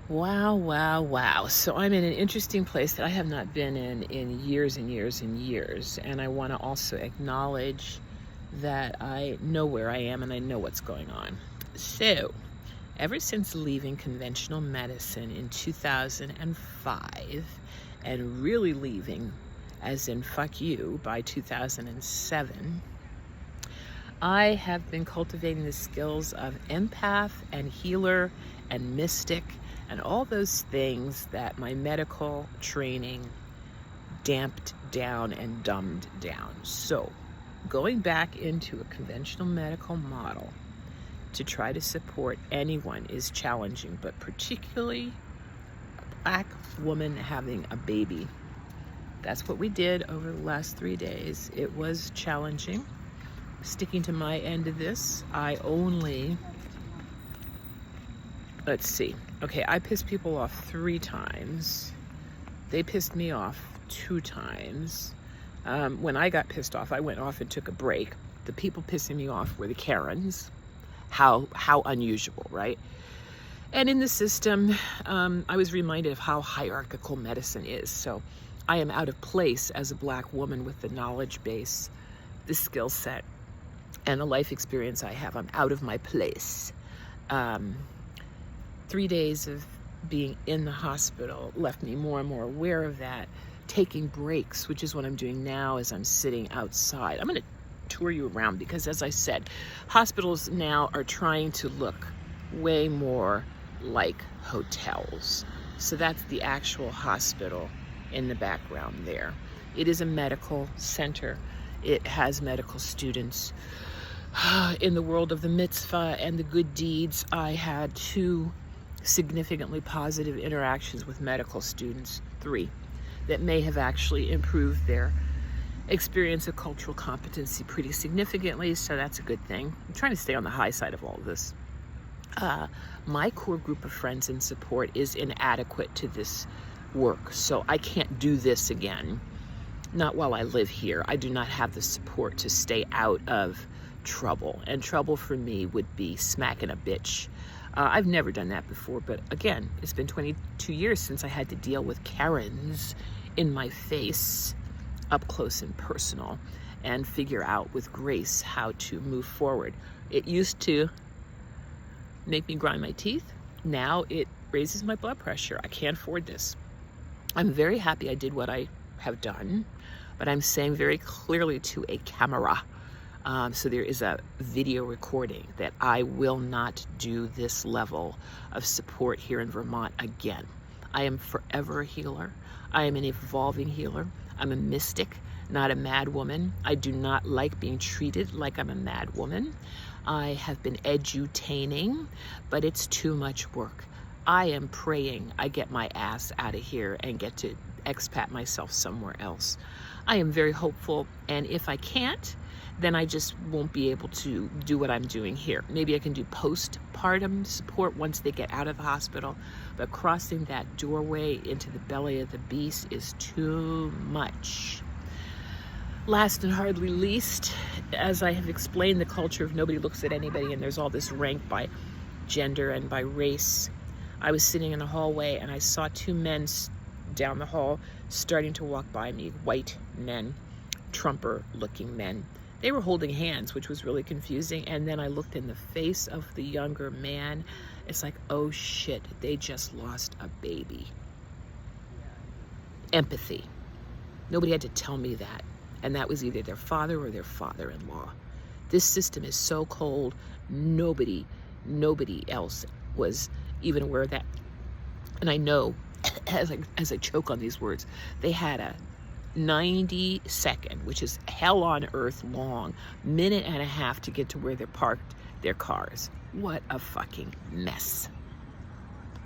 Wow, wow, wow. So I'm in an interesting place that I have not been in years and years and years. And I want to also acknowledge that I know where I am and I know what's going on. So, ever since leaving conventional medicine in 2005 and really leaving, as in fuck you, by 2007, I have been cultivating the skills of empath and healer and mystic and all those things that my medical training damped down and dumbed down. So, going back into a conventional medical model to try to support anyone is challenging, but particularly a Black woman having a baby. That's what we did over the last 3 days. It was challenging. Sticking to my end of this, let's see. Okay, I pissed people off 3 times. They pissed me off 2 times. When I got pissed off, I went off and took a break. The people pissing me off were the Karens. How unusual, right? And in the system, I was reminded of how hierarchical medicine is. So I am out of place as a Black woman with the knowledge base, the skill set, and the life experience I have. I'm out of my place. 3 days of being in the hospital left me more and more aware of that. Taking breaks, which is what I'm doing now as I'm sitting outside. I'm going to tour you around because, as I said, hospitals now are trying to look way more like hotels. So that's the actual hospital in the background there. It is a medical center. It has medical students. In the world of the mitzvah and the good deeds, I had 2 significantly positive interactions with medical students, 3, that may have actually improved their experience of cultural competency pretty significantly, so that's a good thing. I'm trying to stay on the high side of all of this. My core group of friends and support is inadequate to this work, so I can't do this again. Not while I live here. I do not have the support to stay out of trouble. And trouble for me would be smacking a bitch. I've never done that before, but again, it's been 22 years since I had to deal with Karens in my face, up close and personal, and figure out with grace how to move forward. It used to make me grind my teeth. Now it raises my blood pressure. I can't afford this. I'm very happy I did what I have done, but I'm saying very clearly to a camera. So there is a video recording that I will not do this level of support here in Vermont again. I am forever a healer. I am an evolving healer. I'm a mystic, not a mad woman. I do not like being treated like I'm a mad woman. I have been edutaining, but it's too much work. I am praying I get my ass out of here and get to expat myself somewhere else. I am very hopeful, and if I can't, then I just won't be able to do what I'm doing here. Maybe I can do postpartum support once they get out of the hospital, but crossing that doorway into the belly of the beast is too much. Last and hardly least, as I have explained, the culture of nobody looks at anybody, and there's all this rank by gender and by race. I was sitting in the hallway and I saw 2 men down the hall starting to walk by me, white men, Trumper-looking men. They were holding hands, which was really confusing, and then I looked in the face of the younger man. It's like, oh shit, they just lost a baby. Empathy. Nobody had to tell me that, and that was either their father or their father-in-law. This system is so cold, nobody else was even aware of that. And I know, as I choke on these words, they had a 90-second, which is hell on earth long, minute and a half to get to where they parked their cars. What a fucking mess.